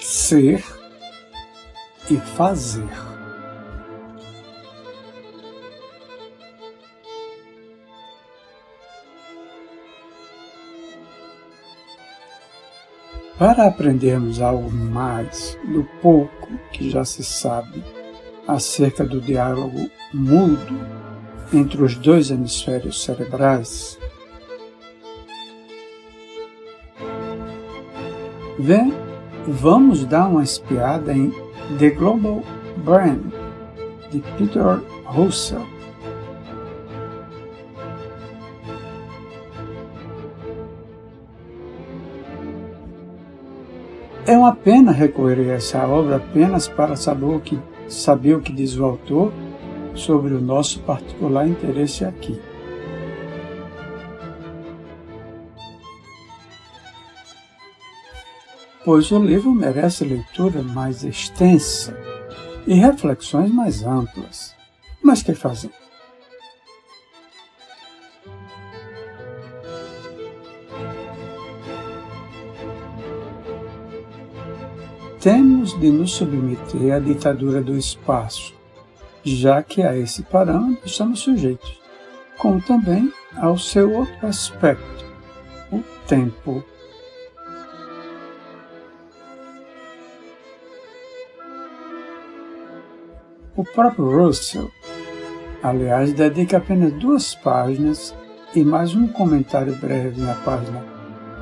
ser e fazer. Para aprendermos algo mais do pouco que já se sabe acerca do diálogo mudo entre os dois hemisférios cerebrais, vamos dar uma espiada em The Global Brain, de Peter Russell. É uma pena recorrer a essa obra apenas para saber o que diz o autor sobre o nosso particular interesse aqui. Pois o livro merece leitura mais extensa e reflexões mais amplas. Mas que fazer? Temos de nos submeter à ditadura do espaço, já que a esse parâmetro estamos sujeitos, como também ao seu outro aspecto, o tempo. O próprio Russell, aliás, dedica apenas 2 páginas e mais um comentário breve na página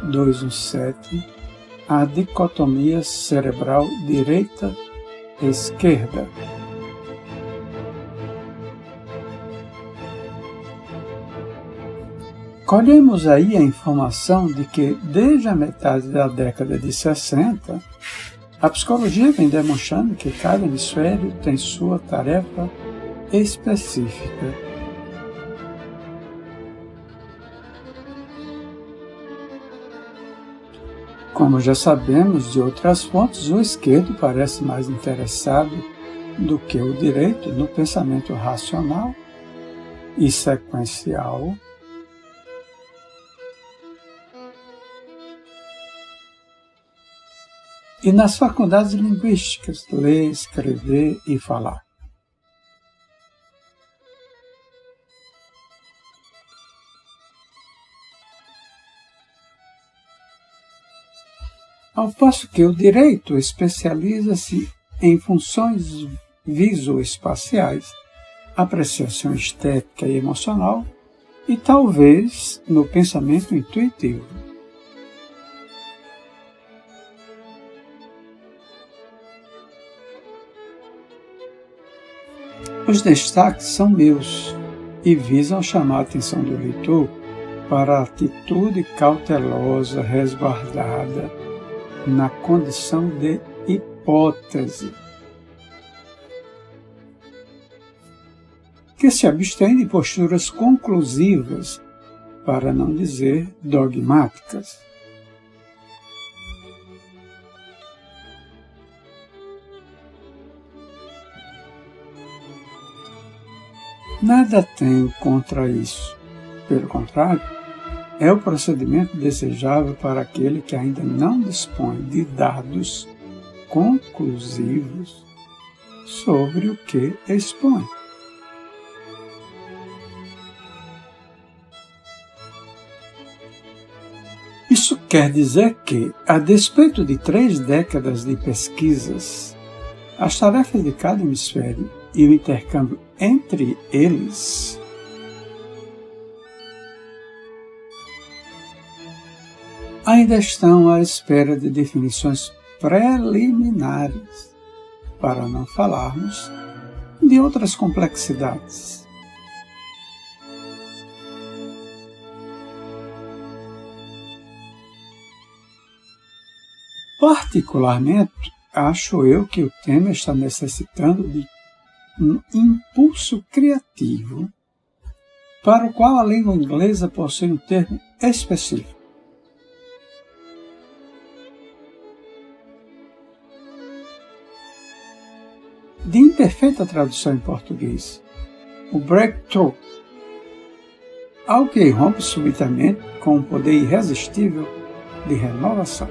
217 à dicotomia cerebral direita-esquerda. Colhemos aí a informação de que, desde a metade da década de 60, a psicologia vem demonstrando que cada hemisfério tem sua tarefa específica. Como já sabemos de outras fontes, o esquerdo parece mais interessado do que o direito no pensamento racional e sequencial, e nas faculdades linguísticas, ler, escrever e falar. Ao passo que o direito especializa-se em funções visoespaciais, apreciação estética e emocional, e talvez no pensamento intuitivo. Os destaques são meus e visam chamar a atenção do leitor para a atitude cautelosa, resguardada, na condição de hipótese, que se abstém de posturas conclusivas, para não dizer dogmáticas. Nada tenho contra isso. Pelo contrário, é o procedimento desejável para aquele que ainda não dispõe de dados conclusivos sobre o que expõe. Isso quer dizer que, a despeito de 3 décadas de pesquisas, as tarefas de cada hemisfério e o intercâmbio entre eles ainda estão à espera de definições preliminares, para não falarmos de outras complexidades. Particularmente, acho eu que o tema está necessitando de um impulso criativo, para o qual a língua inglesa possui um termo específico. De imperfeita tradução em português, o breakthrough, algo que irrompe subitamente com um poder irresistível de renovação.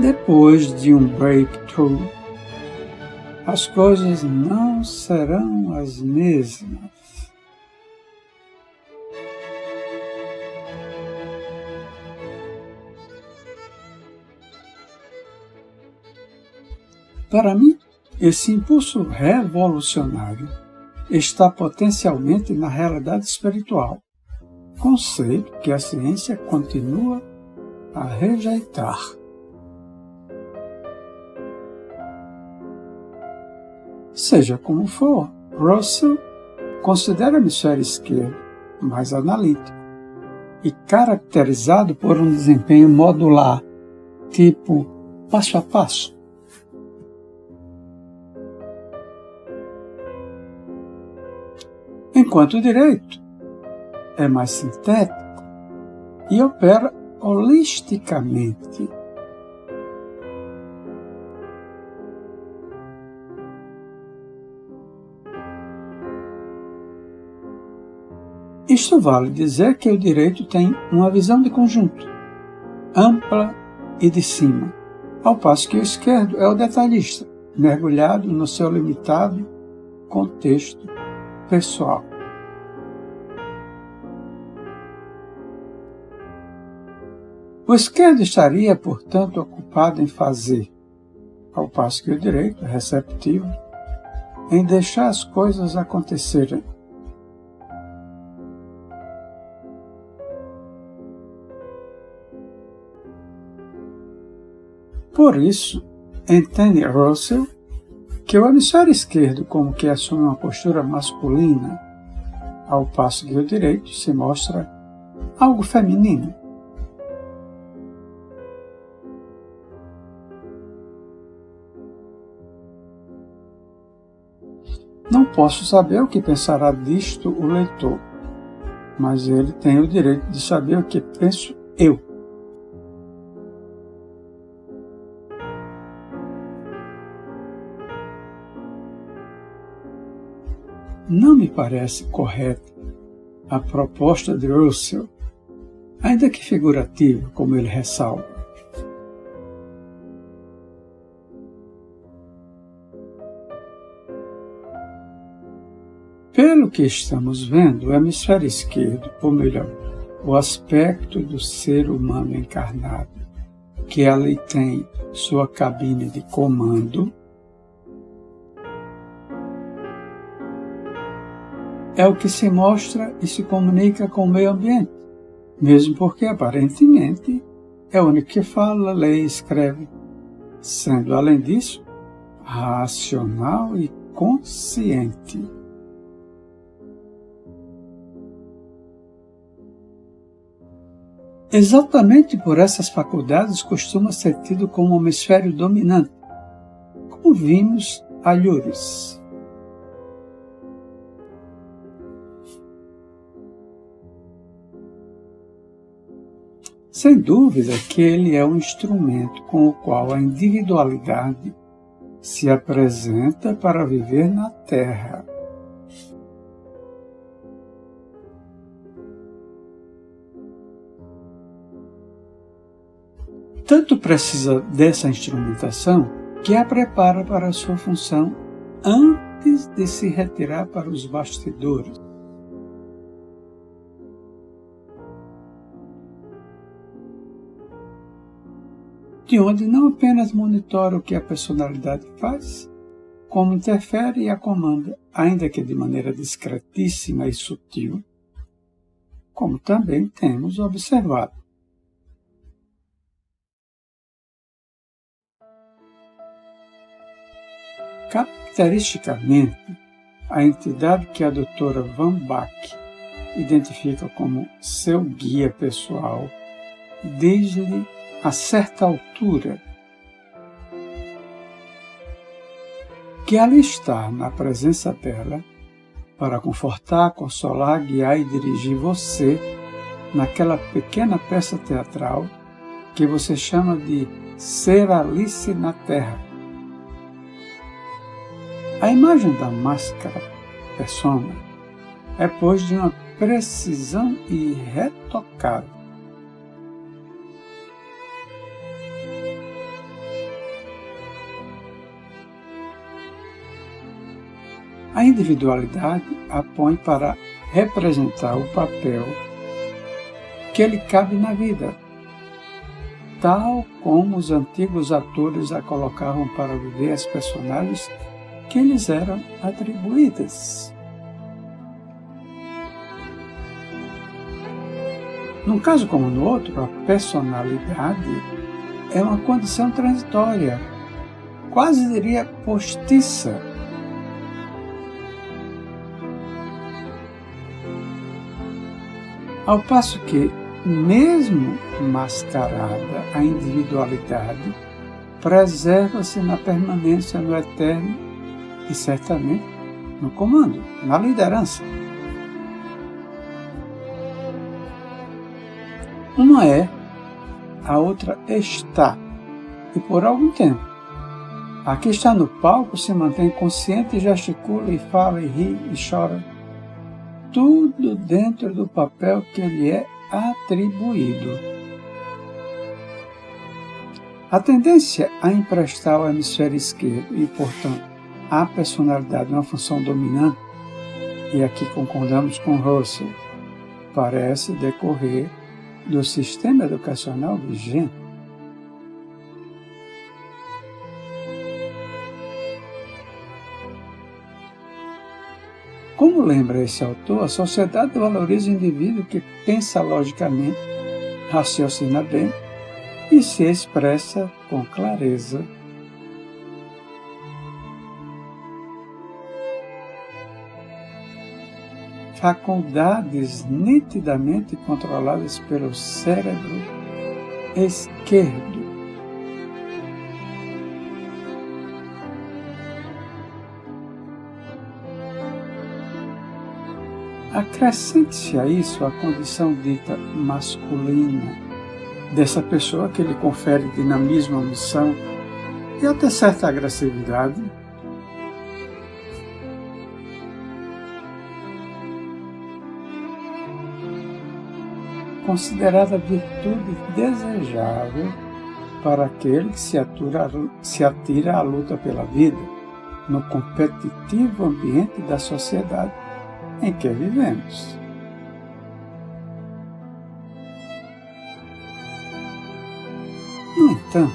Depois de um breakthrough, as coisas não serão as mesmas. Para mim, esse impulso revolucionário está potencialmente na realidade espiritual, conceito que a ciência continua a rejeitar. Seja como for, Russell considera o hemisfério esquerdo mais analítico e caracterizado por um desempenho modular, tipo passo a passo. Enquanto o direito é mais sintético e opera holisticamente. Isto vale dizer que o direito tem uma visão de conjunto, ampla e de cima, ao passo que o esquerdo é o detalhista, mergulhado no seu limitado contexto pessoal. O esquerdo estaria, portanto, ocupado em fazer, ao passo que o direito é receptivo em deixar as coisas acontecerem. Por isso, entende Russell que o hemisfério esquerdo como que assume uma postura masculina, ao passo que o direito se mostra algo feminino. Não posso saber o que pensará disto o leitor, mas ele tem o direito de saber o que penso eu. Não me parece correta a proposta de Russell, ainda que figurativa, como ele ressalva. Pelo que estamos vendo, o hemisfério esquerdo, ou melhor, o aspecto do ser humano encarnado, que ali tem sua cabine de comando, é o que se mostra e se comunica com o meio ambiente, mesmo porque, aparentemente, é o único que fala, lê e escreve, sendo, além disso, racional e consciente. Exatamente por essas faculdades costuma ser tido como um hemisfério dominante, como vimos a Lures. Sem dúvida que ele é um instrumento com o qual a individualidade se apresenta para viver na Terra. Tanto precisa dessa instrumentação que a prepara para a sua função antes de se retirar para os bastidores. De onde não apenas monitora o que a personalidade faz, como interfere e a comanda, ainda que de maneira discretíssima e sutil, como também temos observado. Caracteristicamente, a entidade que a doutora Van Bach identifica como seu guia pessoal diz-lhe a certa altura que ali está na presença dela para confortar, consolar, guiar e dirigir você naquela pequena peça teatral que você chama de Ser Alice na Terra. A imagem da máscara persona é, pois, de uma precisão irretocável. A individualidade a põe para representar o papel que lhe cabe na vida, tal como os antigos atores a colocavam para viver as personagens que lhes eram atribuídas. Num caso como no outro, a personalidade é uma condição transitória, quase diria postiça. Ao passo que, mesmo mascarada, a individualidade preserva-se na permanência no eterno e certamente no comando, na liderança. Uma é, a outra está, e por algum tempo. A que está no palco se mantém consciente e gesticula e fala e ri e chora. Tudo dentro do papel que lhe é atribuído. A tendência a emprestar ao hemisfério esquerdo e, portanto, à personalidade uma função dominante, e aqui concordamos com Russell, parece decorrer do sistema educacional vigente. Como lembra esse autor, a sociedade valoriza o indivíduo que pensa logicamente, raciocina bem e se expressa com clareza. Faculdades nitidamente controladas pelo cérebro esquerdo. Acrescente-se a isso a condição dita masculina dessa pessoa que lhe confere dinamismo, ambição e até certa agressividade. Considerada virtude desejável para aquele que se atira à luta pela vida no competitivo ambiente da sociedade em que vivemos. No entanto,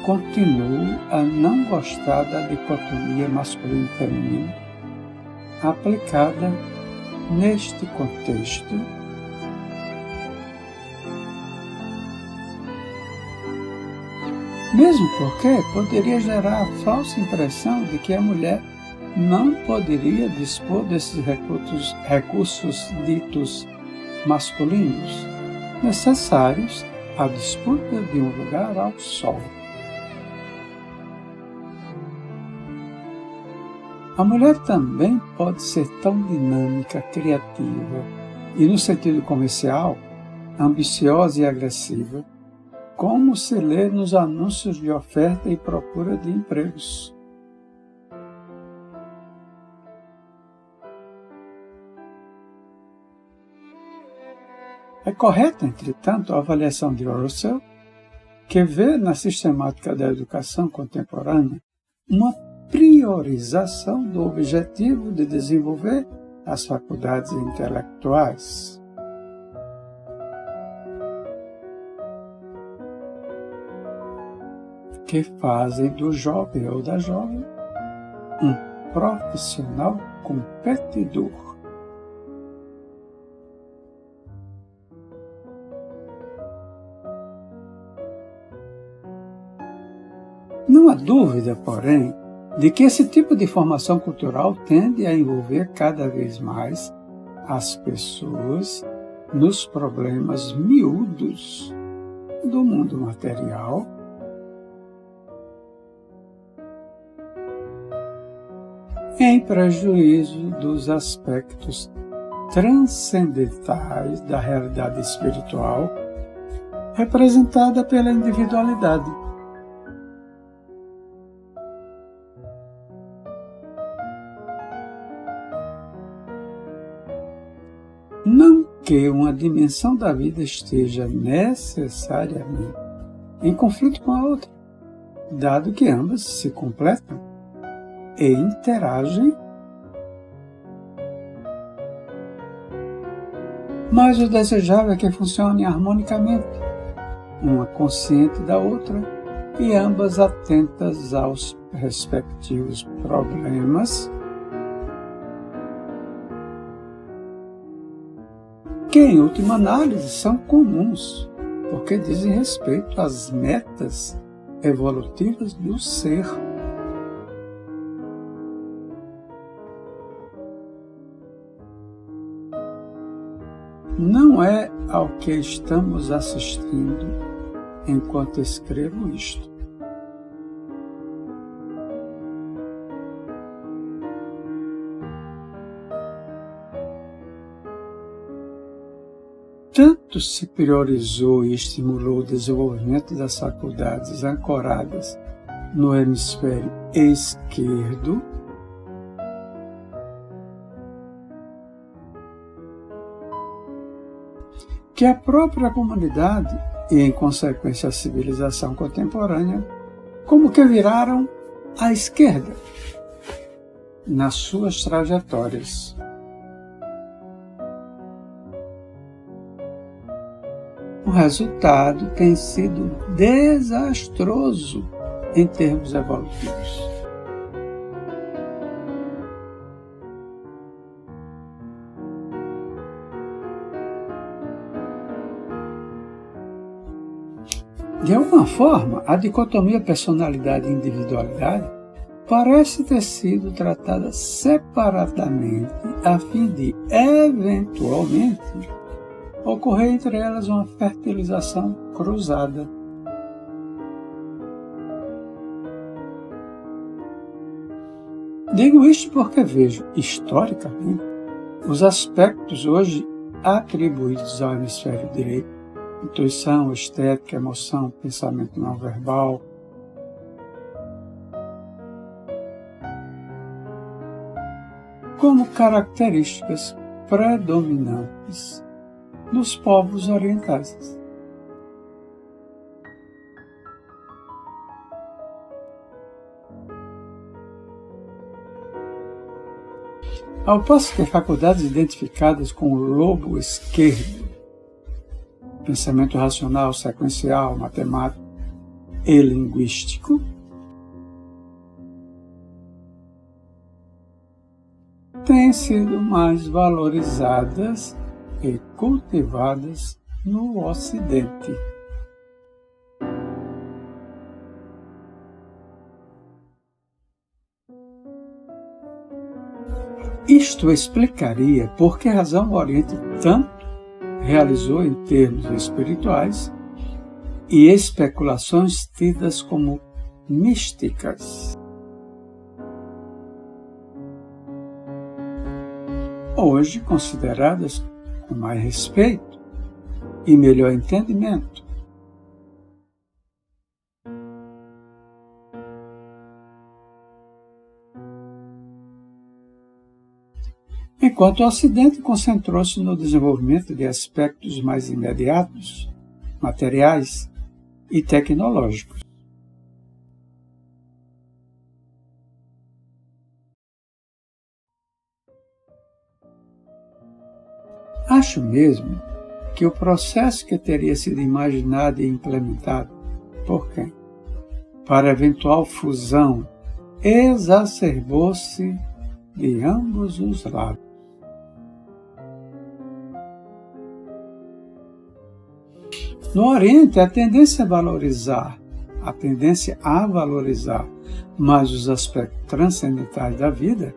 continuo a não gostar da dicotomia masculino e feminino aplicada neste contexto, mesmo porque poderia gerar a falsa impressão de que a mulher não poderia dispor desses recursos ditos masculinos, necessários à disputa de um lugar ao sol. A mulher também pode ser tão dinâmica, criativa e, no sentido comercial, ambiciosa e agressiva, como se lê nos anúncios de oferta e procura de empregos. É correta, entretanto, a avaliação de Russell, que vê na sistemática da educação contemporânea uma priorização do objetivo de desenvolver as faculdades intelectuais. Que fazem do jovem ou da jovem um profissional competidor. Não há dúvida, porém, de que esse tipo de formação cultural tende a envolver cada vez mais as pessoas nos problemas miúdos do mundo material, em prejuízo dos aspectos transcendentais da realidade espiritual representada pela individualidade. Não que uma dimensão da vida esteja necessariamente em conflito com a outra, dado que ambas se completam e interagem mas o desejável é que funcionem harmonicamente, uma consciente da outra e ambas atentas aos respectivos problemas, que em última análise são comuns, porque dizem respeito às metas evolutivas do ser. Não é ao que estamos assistindo enquanto escrevo isto. Tanto se priorizou e estimulou o desenvolvimento das faculdades ancoradas no hemisfério esquerdo, que a própria comunidade e, em consequência, a civilização contemporânea, como que viraram à esquerda nas suas trajetórias. O resultado tem sido desastroso em termos evolutivos. De alguma forma, a dicotomia personalidade e individualidade parece ter sido tratada separadamente a fim de, eventualmente, ocorrer entre elas uma fertilização cruzada. Digo isto porque vejo, historicamente, os aspectos hoje atribuídos ao hemisfério direito, intuição, estética, emoção, pensamento não verbal, como características predominantes nos povos orientais. Ao passo que faculdades identificadas com o lobo esquerdo, pensamento racional, sequencial, matemático e linguístico, têm sido mais valorizadas e cultivadas no Ocidente. Isto explicaria por que razão o Oriente tanto realizou em termos espirituais e especulações tidas como místicas. Hoje consideradas com mais respeito e melhor entendimento. Enquanto o Ocidente concentrou-se no desenvolvimento de aspectos mais imediatos, materiais e tecnológicos. Acho mesmo que o processo que teria sido imaginado e implementado por quem? Para eventual fusão, exacerbou-se de ambos os lados. No Oriente, a tendência a valorizar mais os aspectos transcendentais da vida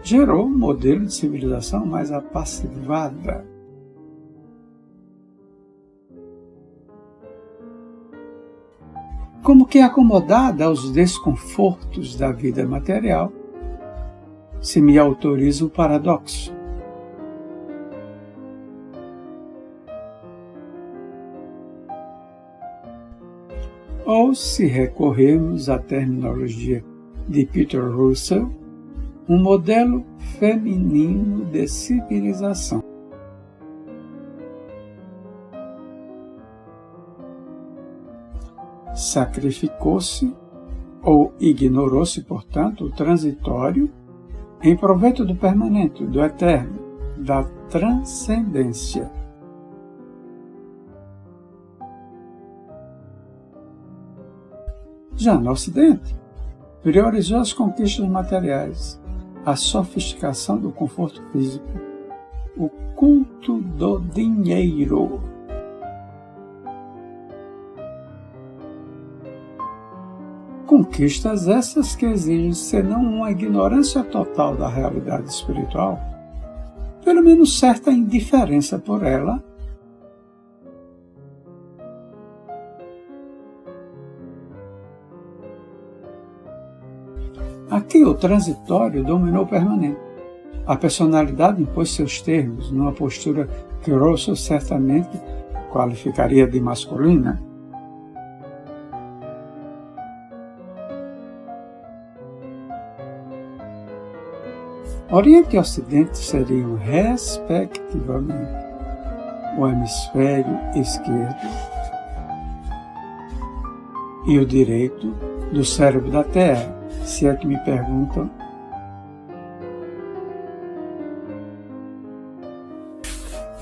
gerou um modelo de civilização mais apassivada. Como que acomodada aos desconfortos da vida material, se me autoriza o paradoxo. Ou, se recorrermos à terminologia de Peter Russell, um modelo feminino de civilização. Sacrificou-se ou ignorou-se, portanto, o transitório em proveito do permanente, do eterno, da transcendência, Já no Ocidente, priorizou as conquistas materiais, a sofisticação do conforto físico, o culto do dinheiro. Conquistas essas que exigem, senão uma ignorância total da realidade espiritual, pelo menos certa indiferença por ela. Aqui o transitório dominou o permanente. A personalidade impôs seus termos, numa postura que Russell certamente qualificaria de masculina. Oriente e Ocidente seriam, respectivamente, o hemisfério esquerdo e o direito do cérebro da Terra, se é que me perguntam.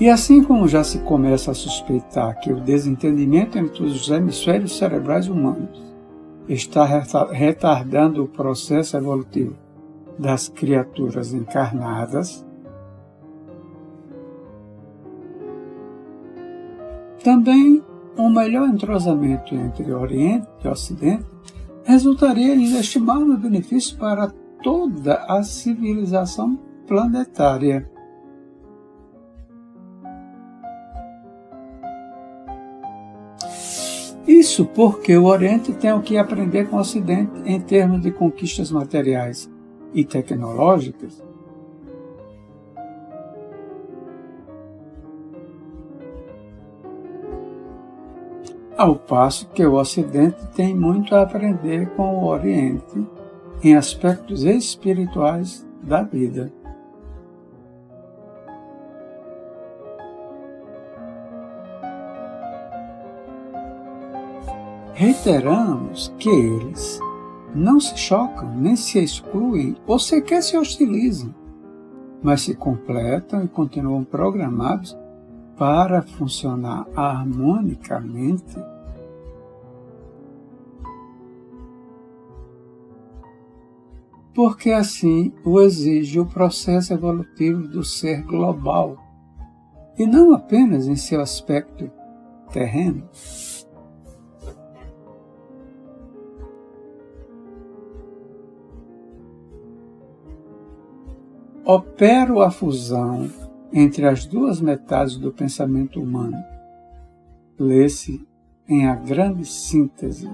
E assim como já se começa a suspeitar que o desentendimento entre os hemisférios cerebrais humanos está retardando o processo evolutivo das criaturas encarnadas, também um melhor entrosamento entre Oriente e Ocidente resultaria em inestimável benefício para toda a civilização planetária. Isso porque o Oriente tem o que aprender com o Ocidente em termos de conquistas materiais e tecnológicas, ao passo que o Ocidente tem muito a aprender com o Oriente em aspectos espirituais da vida. Reiteramos que eles não se chocam, nem se excluem ou sequer se hostilizam, mas se completam e continuam programados para funcionar harmonicamente. Porque assim o exige o processo evolutivo do ser global, e não apenas em seu aspecto terreno. Opero a fusão entre as duas metades do pensamento humano. Lê-se em A Grande Síntese.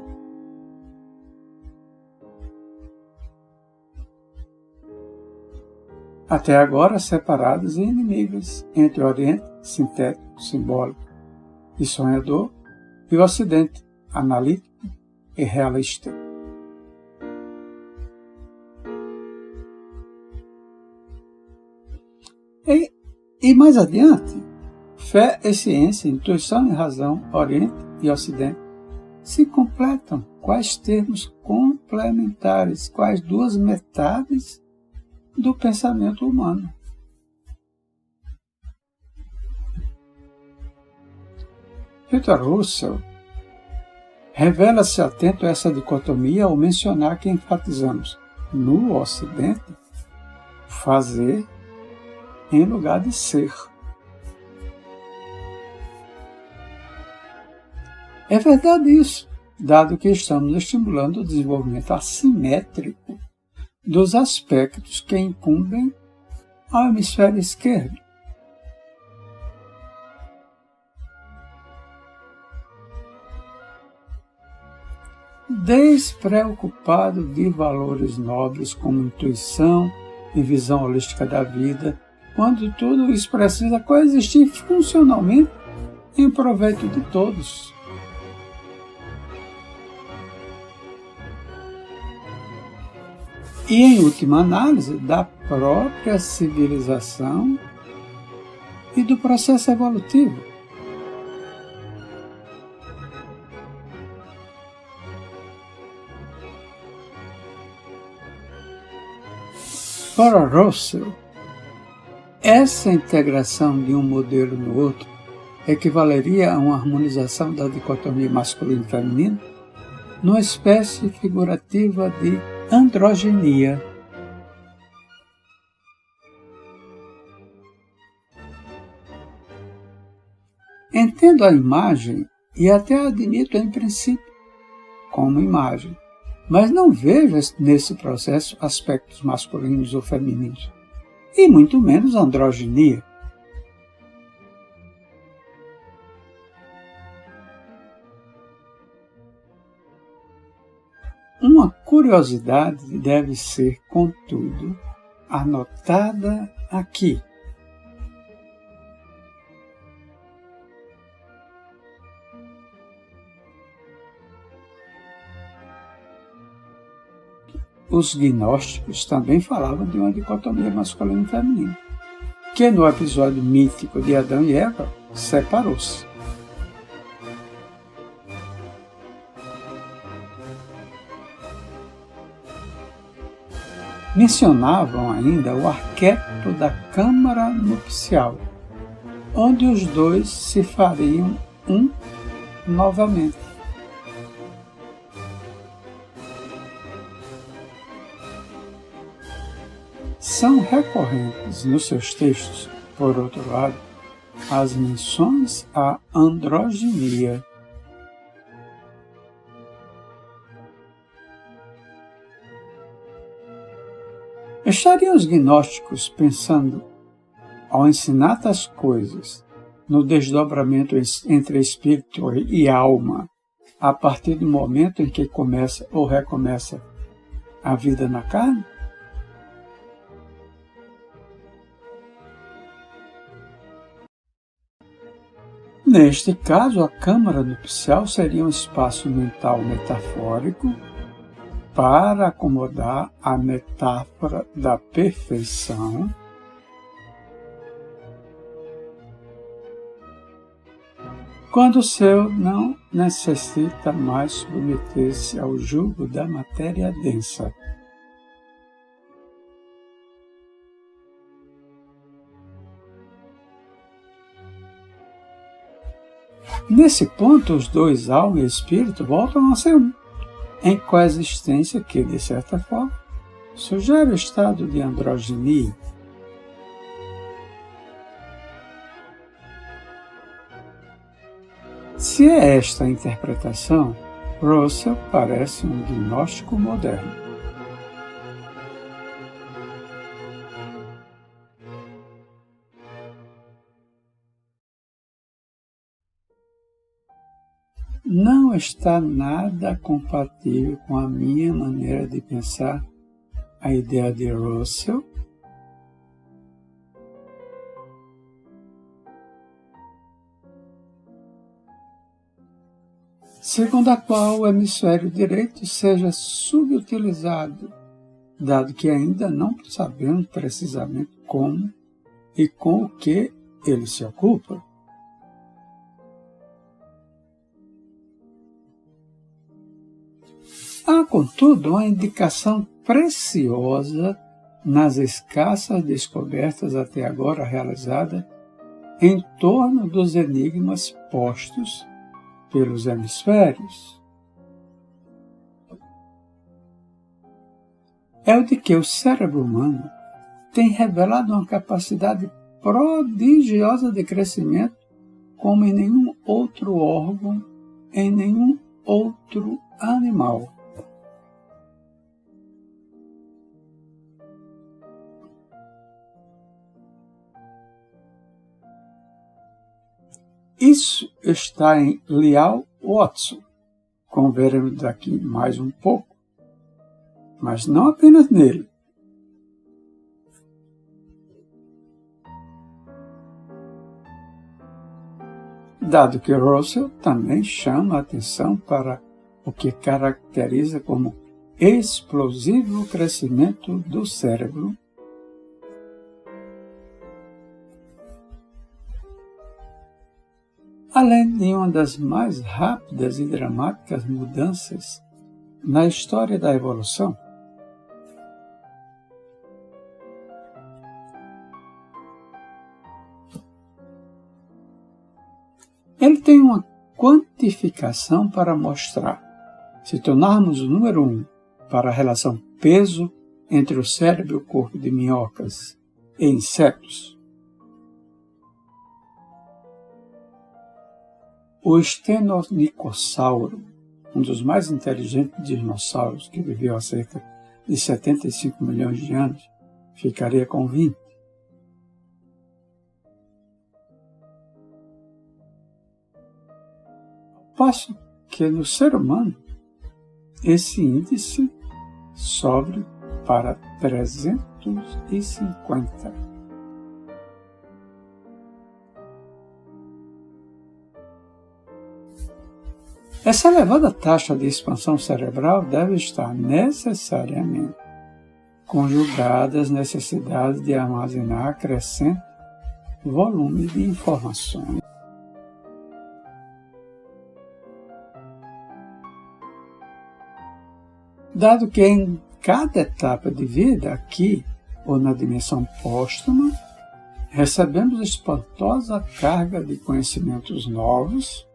Até agora separadas e inimigas entre o Oriente, sintético, simbólico e sonhador, e o Ocidente, analítico e realista. E mais adiante, fé e ciência, intuição e razão, Oriente e Ocidente, se completam. Quais termos complementares, quais duas metades do pensamento humano. Peter Russell revela-se atento a essa dicotomia ao mencionar que enfatizamos no Ocidente fazer em lugar de ser. É verdade isso, dado que estamos estimulando o desenvolvimento assimétrico dos aspectos que incumbem ao hemisfério esquerdo. Despreocupado de valores nobres como intuição e visão holística da vida, quando tudo isso precisa coexistir funcionalmente em proveito de todos. E, em última análise, da própria civilização e do processo evolutivo. Para Russell, essa integração de um modelo no outro equivaleria a uma harmonização da dicotomia masculino e feminino, numa espécie figurativa de androgenia. Entendo a imagem e até a admito em princípio como imagem, mas não vejo nesse processo aspectos masculinos ou femininos, e muito menos androgenia. Uma curiosidade deve ser, contudo, anotada aqui. Os gnósticos também falavam de uma dicotomia masculina e feminina, que no episódio mítico de Adão e Eva separou-se. Mencionavam ainda o arquétipo da câmara nupcial, onde os dois se fariam um novamente. São recorrentes nos seus textos, por outro lado, as menções à androginia. Estariam os gnósticos pensando, ao ensinar tais coisas, no desdobramento entre espírito e alma, a partir do momento em que começa ou recomeça a vida na carne? Neste caso, a câmara nupcial seria um espaço mental metafórico para acomodar a metáfora da perfeição, quando o seu não necessita mais submeter-se ao jugo da matéria densa. Nesse ponto, os dois, alma e espírito, voltam a ser um, em coexistência que, de certa forma, sugere o estado de androginia. Se é esta a interpretação, Russell parece um gnóstico moderno. Não está nada compatível com a minha maneira de pensar a ideia de Russell, segundo a qual o hemisfério direito seja subutilizado, dado que ainda não sabemos precisamente como e com o que ele se ocupa. Há, contudo, uma indicação preciosa nas escassas descobertas até agora realizadas em torno dos enigmas postos pelos hemisférios. É o de que o cérebro humano tem revelado uma capacidade prodigiosa de crescimento como em nenhum outro órgão, em nenhum outro animal. Isso está em Liao Watson, como veremos daqui mais um pouco, mas não apenas nele. Dado que Russell também chama a atenção para o que caracteriza como explosivo crescimento do cérebro, além de uma das mais rápidas e dramáticas mudanças na história da evolução. Ele tem uma quantificação para mostrar, Se tornarmos o número 1 para a relação peso entre o cérebro e o corpo de minhocas e insetos, o Stenonychossauro, um dos mais inteligentes dinossauros que viveu há cerca de 75 milhões de anos, ficaria com 20. Ao passo que no ser humano, esse índice sobe para 350. Essa elevada taxa de expansão cerebral deve estar necessariamente conjugada às necessidades de armazenar crescente volume de informações. Dado que em cada etapa de vida, aqui ou na dimensão póstuma, recebemos espantosa carga de conhecimentos novos,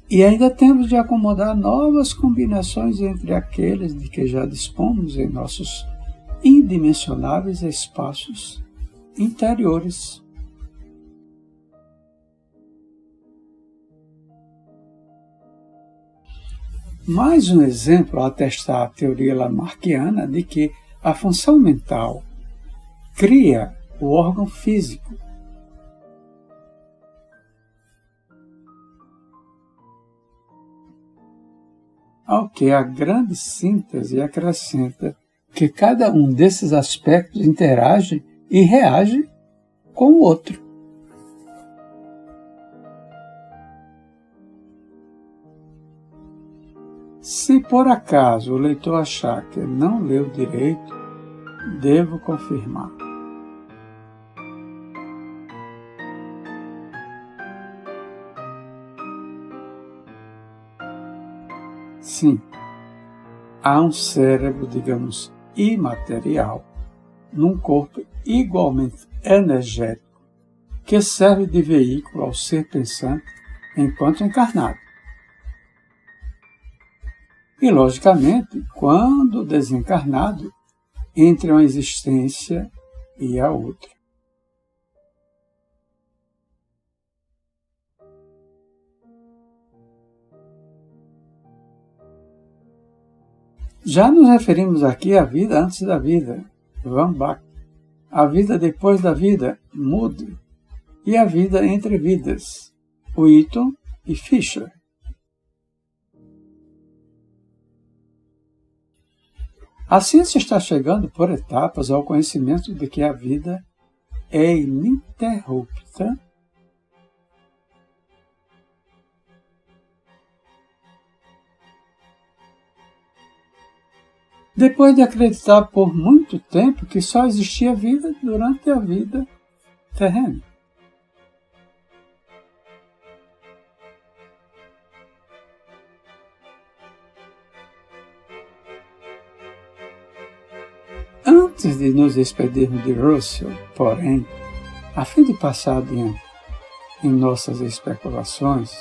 e ainda temos de acomodar novas combinações entre aqueles de que já dispomos em nossos indimensionáveis espaços interiores. Mais um exemplo a atestar a teoria lamarckiana de que a função mental cria o órgão físico. Ao que a grande síntese acrescenta que cada um desses aspectos interage e reage com o outro. Se por acaso o leitor achar que não leu direito, devo confirmar. Sim, há um cérebro, digamos, imaterial, num corpo igualmente energético, que serve de veículo ao ser pensante enquanto encarnado. E, logicamente, quando desencarnado, entre uma existência e a outra. Já nos referimos aqui à vida antes da vida, Van Bach, à vida depois da vida, Moody, e à vida entre vidas, Wheaton e Fisher. A ciência está chegando por etapas ao conhecimento de que a vida é ininterrupta depois de acreditar por muito tempo que só existia vida durante a vida terrena. Antes de nos despedirmos de Russell, porém, a fim de passar adiante em nossas especulações,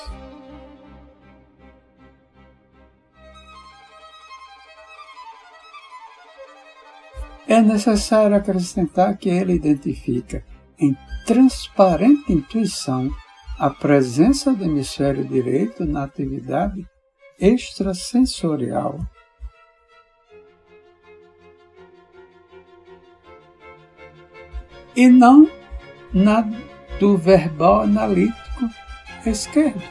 é necessário acrescentar que ele identifica em transparente intuição a presença do hemisfério direito na atividade extrasensorial. E não na do verbal analítico esquerdo.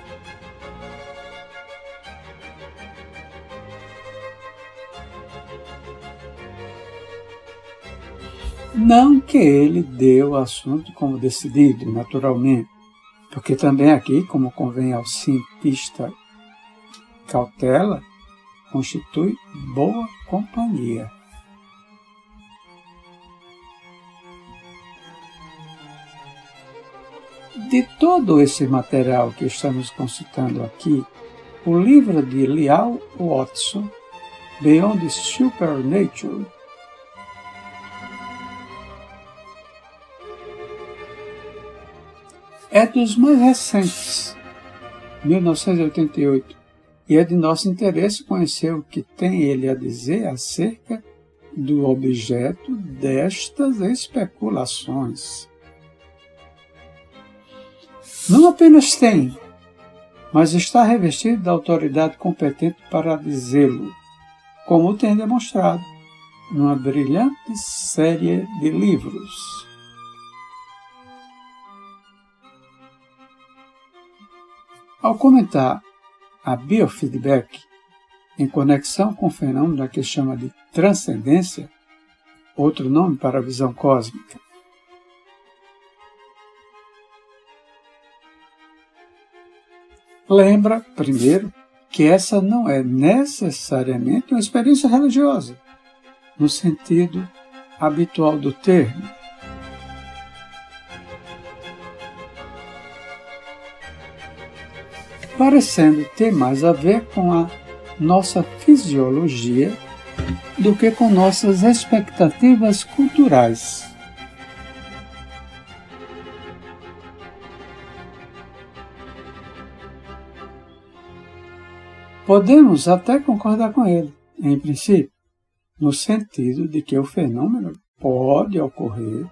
Não que ele dê o assunto como decidido, naturalmente, porque também aqui, como convém ao cientista cautela, constitui boa companhia. De todo esse material que estamos consultando aqui, o livro de Liao Watson, Beyond Supernature, é dos mais recentes, 1988, e é de nosso interesse conhecer o que tem ele a dizer acerca do objeto destas especulações. Não apenas tem, mas está revestido da autoridade competente para dizê-lo, como tem demonstrado numa brilhante série de livros. Ao comentar a biofeedback em conexão com o fenômeno que chama de transcendência, outro nome para a visão cósmica, lembra, primeiro, que essa não é necessariamente uma experiência religiosa, no sentido habitual do termo. Parecendo ter mais a ver com a nossa fisiologia do que com nossas expectativas culturais. Podemos até concordar com ele, em princípio, no sentido de que o fenômeno pode ocorrer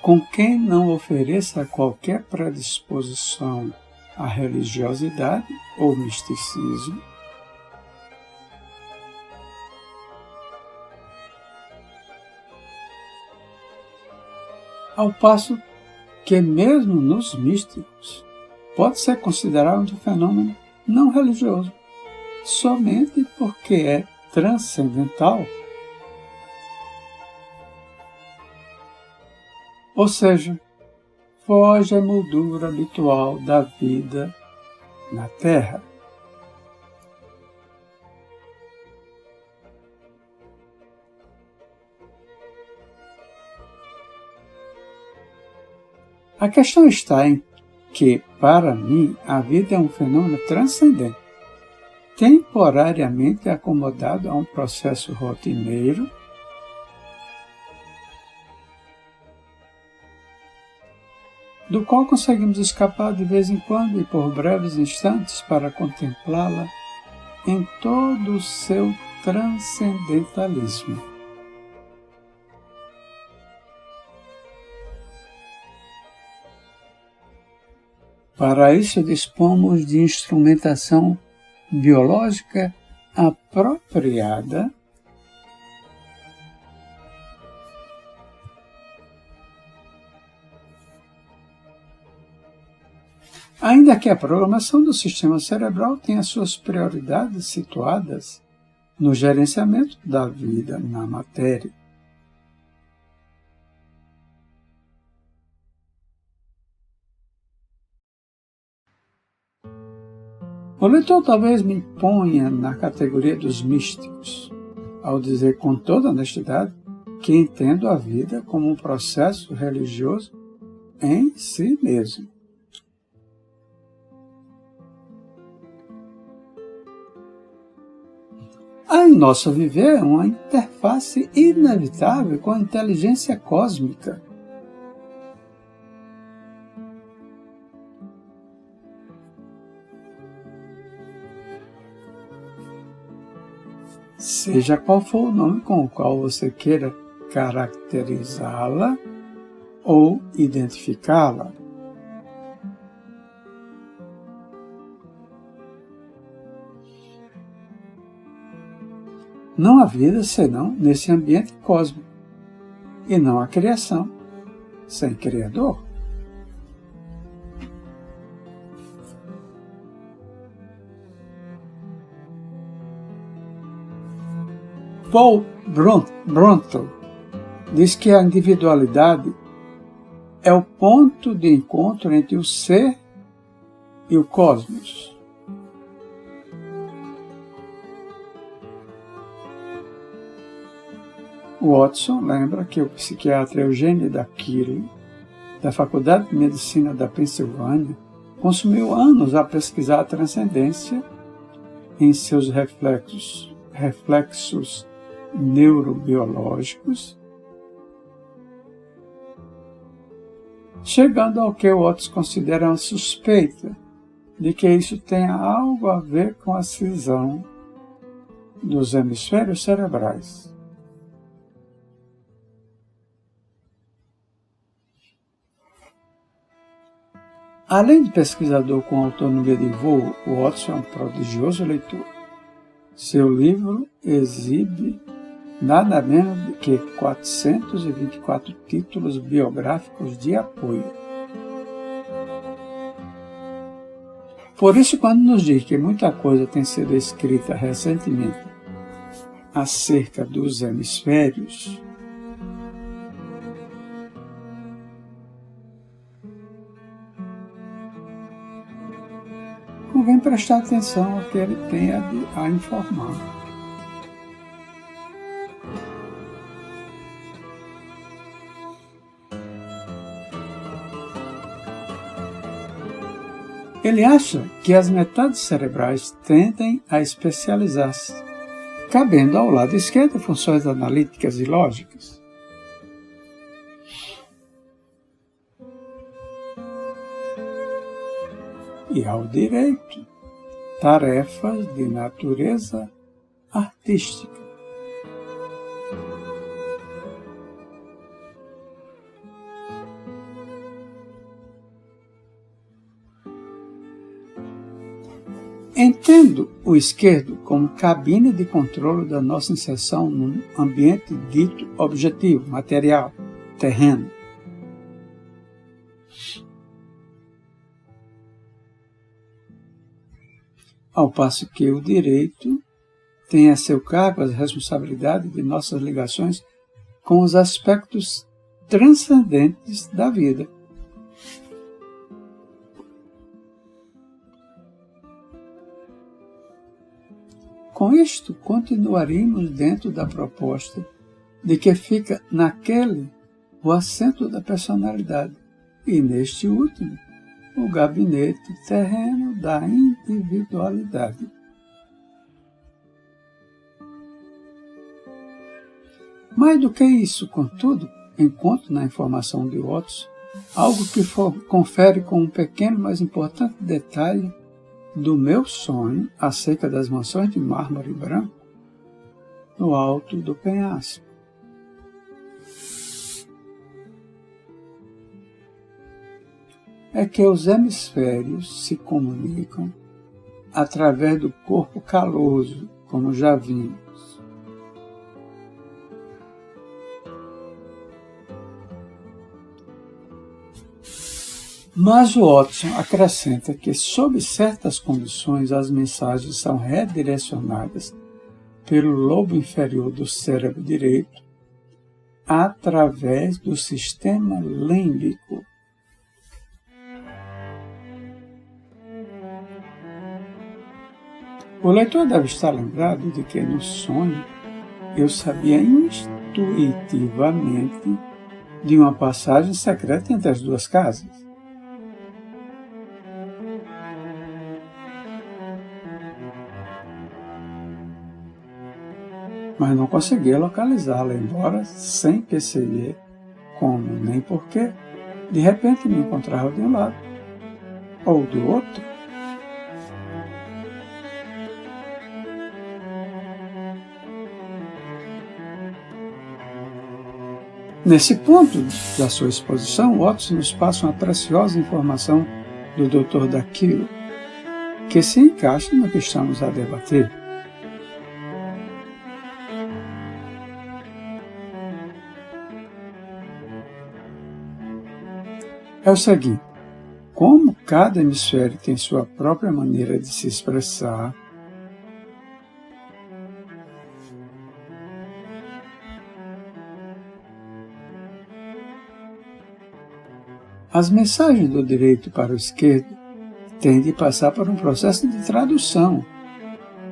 com quem não ofereça qualquer predisposição à religiosidade ou misticismo, ao passo que mesmo nos místicos pode ser considerado um fenômeno não religioso, somente porque é transcendental. Ou seja, foge à moldura habitual da vida na Terra. A questão está em que, para mim, a vida é um fenômeno transcendente, temporariamente acomodado a um processo rotineiro do qual conseguimos escapar de vez em quando e por breves instantes para contemplá-la em todo o seu transcendentalismo. Para isso, dispomos de instrumentação biológica apropriada ainda que a programação do sistema cerebral tenha suas prioridades situadas no gerenciamento da vida na matéria. O leitor talvez me ponha na categoria dos místicos, ao dizer com toda honestidade que entendo a vida como um processo religioso em si mesmo. Há em nosso viver uma interface inevitável com a inteligência cósmica. Seja qual for o nome com o qual você queira caracterizá-la ou identificá-la. Não há vida senão nesse ambiente cósmico, e não há criação sem Criador. Paul Bronto diz que a individualidade é o ponto de encontro entre o ser e o cosmos. Watson lembra que o psiquiatra Eugênio Daquilo, da Faculdade de Medicina da Pensilvânia, consumiu anos a pesquisar a transcendência em seus reflexos neurobiológicos, chegando ao que o Otis considera uma suspeita de que isso tenha algo a ver com a cisão dos hemisférios cerebrais. Além de pesquisador com autonomia de voo, o Otis é um prodigioso leitor. Seu livro exibe nada menos do que 424 títulos biográficos de apoio. Por isso, quando nos diz que muita coisa tem sido escrita recentemente acerca dos hemisférios, convém prestar atenção ao que ele tem a informar. Ele acha que as metades cerebrais tendem a especializar-se, cabendo ao lado esquerdo funções analíticas e lógicas. E ao direito, tarefas de natureza artística. Entendo o esquerdo como cabine de controle da nossa inserção num ambiente dito objetivo, material, terreno. Ao passo que o direito tem a seu cargo a responsabilidade de nossas ligações com os aspectos transcendentes da vida. Com isto, continuaremos dentro da proposta de que fica naquele o acento da personalidade e, neste último, o gabinete terreno da individualidade. Mais do que isso, contudo, encontro na informação de Otis algo que confere com um pequeno, mas importante detalhe do meu sonho acerca das mansões de mármore branco no alto do penhasco. É que os hemisférios se comunicam através do corpo caloso, como já vimos. Mas o Watson acrescenta que, sob certas condições, as mensagens são redirecionadas pelo lobo inferior do cérebro direito através do sistema límbico. O leitor deve estar lembrado de que no sonho eu sabia intuitivamente de uma passagem secreta entre as duas casas. Mas não conseguia localizá-la, embora sem perceber como nem porquê, de repente me encontrava de um lado ou do outro. Nesse ponto da sua exposição, Watson nos passa uma preciosa informação do Dr. Daquilo, que se encaixa no que estamos a debater. É o seguinte: como cada hemisfério tem sua própria maneira de se expressar, as mensagens do direito para o esquerdo têm de passar por um processo de tradução,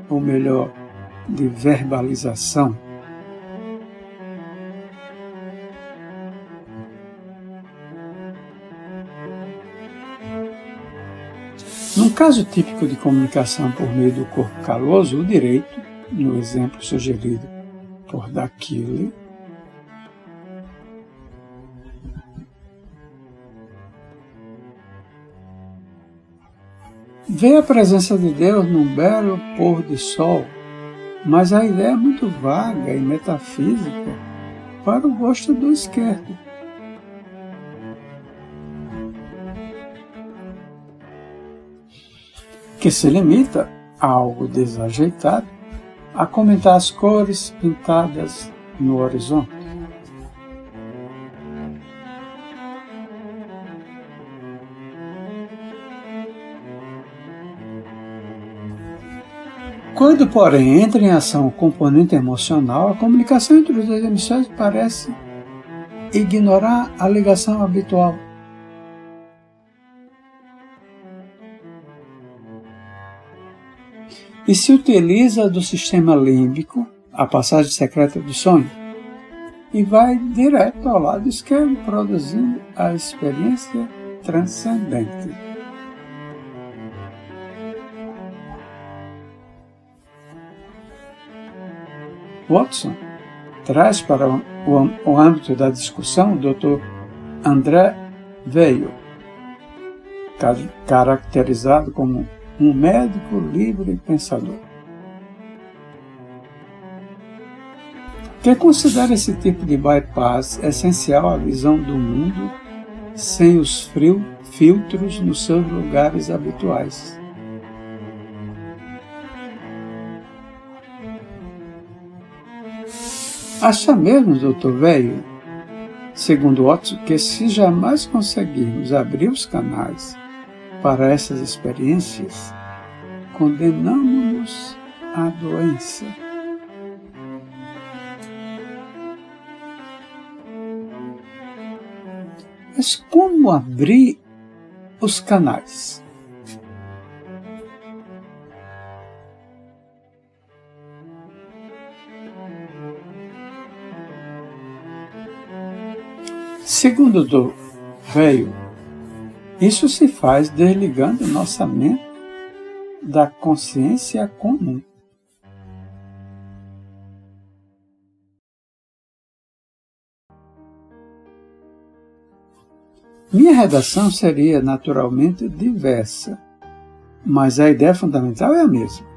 ou melhor, de verbalização. Num caso típico de comunicação por meio do corpo caloso, o direito, no exemplo sugerido por daquilo, vê a presença de Deus num belo pôr de sol, mas a ideia é muito vaga e metafísica para o gosto do esquerdo. Que se limita a algo desajeitado, a comentar as cores pintadas no horizonte. Quando, porém, entra em ação o componente emocional, a comunicação entre os dois hemisférios parece ignorar a ligação habitual. E se utiliza do sistema límbico, a passagem secreta do sonho, e vai direto ao lado esquerdo, produzindo a experiência transcendente. Watson traz para o âmbito da discussão o Dr. André Weil, caracterizado como um médico livre pensador, que considera esse tipo de bypass essencial à visão do mundo sem os filtros nos seus lugares habituais. Acha mesmo, Dr. Weil, segundo Watson, que se jamais conseguirmos abrir os canais para essas experiências, condenamos-nos à doença. Mas como abrir os canais? Segundo Dr. Weil, isso se faz desligando nossa mente da consciência comum. Minha redação seria naturalmente diversa, mas a ideia fundamental é a mesma.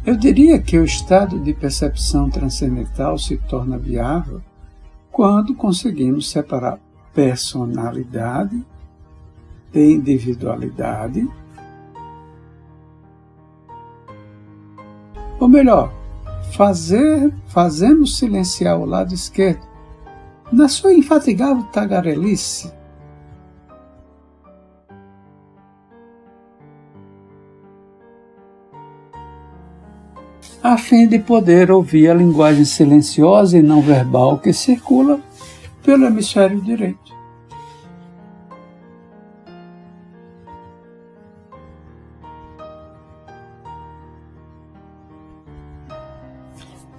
Eu diria que o estado de percepção transcendental se torna viável quando conseguimos separar personalidade de individualidade, ou melhor, fazemos silenciar o lado esquerdo na sua infatigável tagarelice, a fim de poder ouvir a linguagem silenciosa e não verbal que circula pelo hemisfério direito.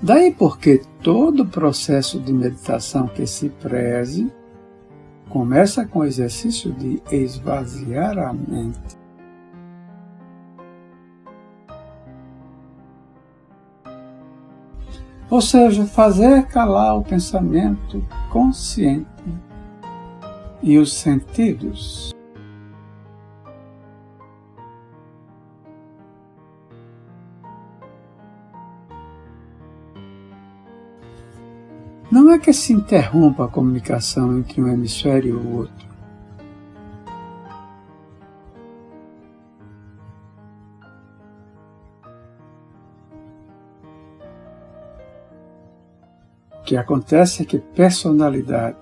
Daí porque todo processo de meditação que se preze começa com o exercício de esvaziar a mente. Ou seja, fazer calar o pensamento consciente e os sentidos. Não é que se interrompa a comunicação entre um hemisfério e o outro. O que acontece é que personalidade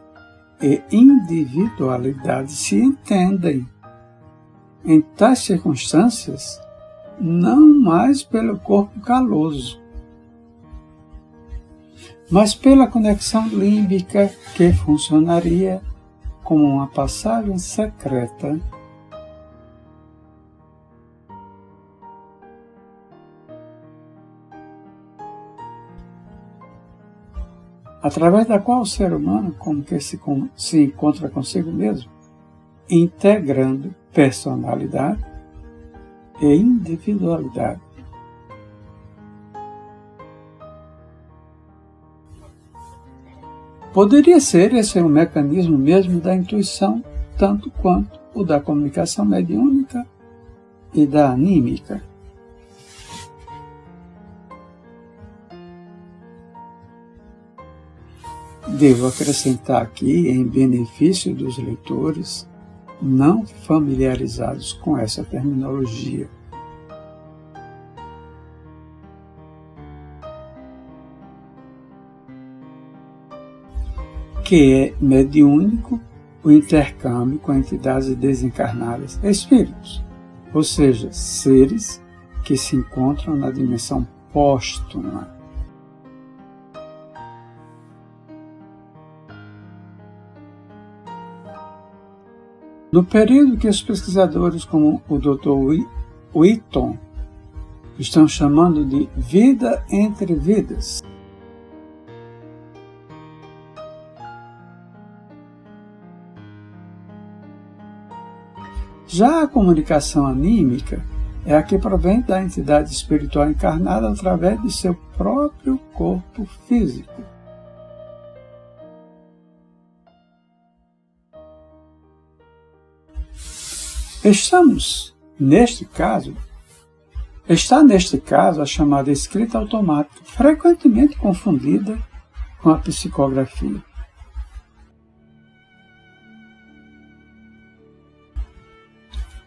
e individualidade se entendem, em tais circunstâncias, não mais pelo corpo caloso, mas pela conexão límbica que funcionaria como uma passagem secreta através da qual o ser humano como que se encontra consigo mesmo integrando personalidade e individualidade. Poderia ser esse um mecanismo mesmo da intuição, tanto quanto o da comunicação mediúnica e da anímica. Devo acrescentar aqui, em benefício dos leitores não familiarizados com essa terminologia, que é mediúnico o intercâmbio com entidades desencarnadas, espíritos, ou seja, seres que se encontram na dimensão póstuma. No período que os pesquisadores como o Dr. Wheaton estão chamando de vida entre vidas, já a comunicação anímica é a que provém da entidade espiritual encarnada através de seu próprio corpo físico. Está neste caso a chamada escrita automática, frequentemente confundida com a psicografia.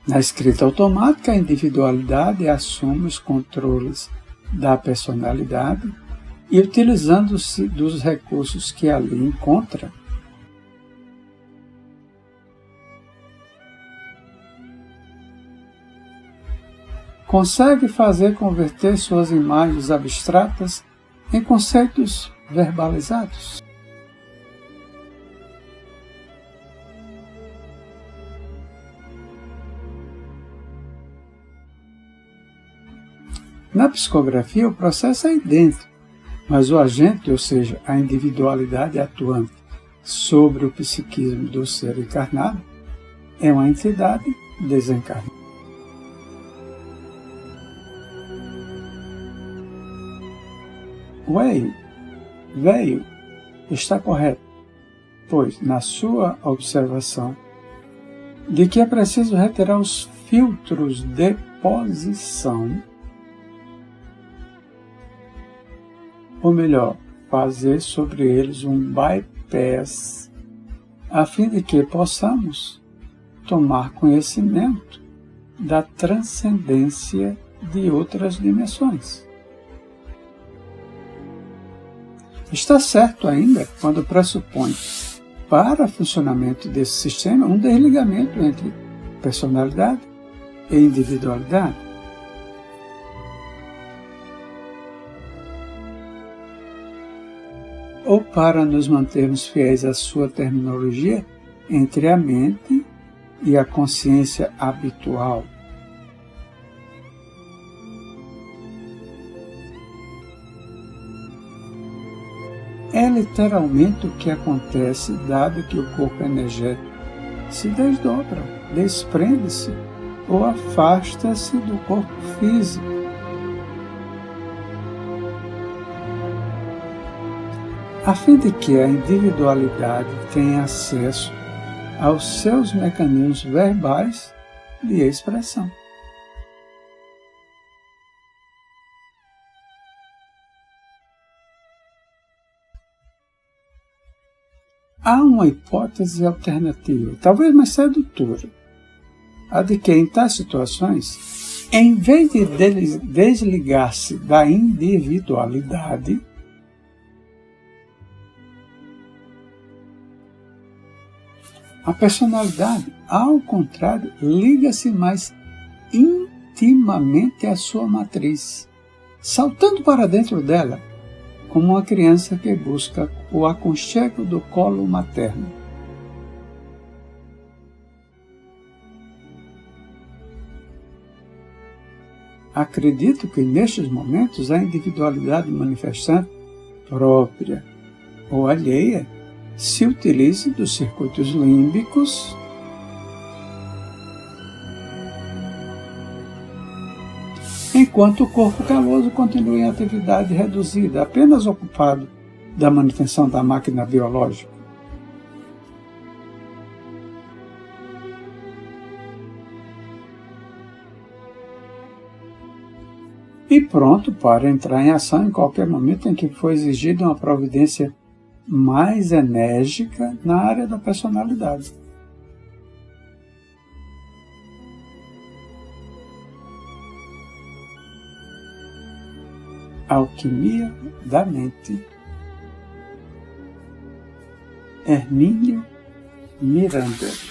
Na escrita automática, a individualidade assume os controles da personalidade e, utilizando-se dos recursos que ali encontra, consegue fazer converter suas imagens abstratas em conceitos verbalizados. Na psicografia, o processo é idêntico, mas o agente, ou seja, a individualidade atuante sobre o psiquismo do ser encarnado, é uma entidade desencarnada. Veio está correto, pois, na sua observação de que é preciso retirar os filtros de posição, ou melhor, fazer sobre eles um bypass, a fim de que possamos tomar conhecimento da transcendência de outras dimensões. Está certo ainda quando pressupõe, para o funcionamento desse sistema, um desligamento entre personalidade e individualidade. Ou para nos mantermos fiéis à sua terminologia, entre a mente e a consciência habitual. É literalmente o que acontece dado que o corpo energético se desdobra, desprende-se ou afasta-se do corpo físico. A fim de que a individualidade tenha acesso aos seus mecanismos verbais de expressão. Há uma hipótese alternativa, talvez mais sedutora, a de que, em tais situações, em vez de desligar-se da individualidade, a personalidade, ao contrário, liga-se mais intimamente à sua matriz, saltando para dentro dela, como uma criança que busca o aconchego do colo materno. Acredito que nestes momentos a individualidade manifestante, própria ou alheia, se utilize dos circuitos límbicos enquanto o corpo caloso continua em atividade reduzida, apenas ocupado da manutenção da máquina biológica. E pronto para entrar em ação em qualquer momento em que for exigida uma providência mais enérgica na área da personalidade. Alquimia da Mente, Hermínio Miranda.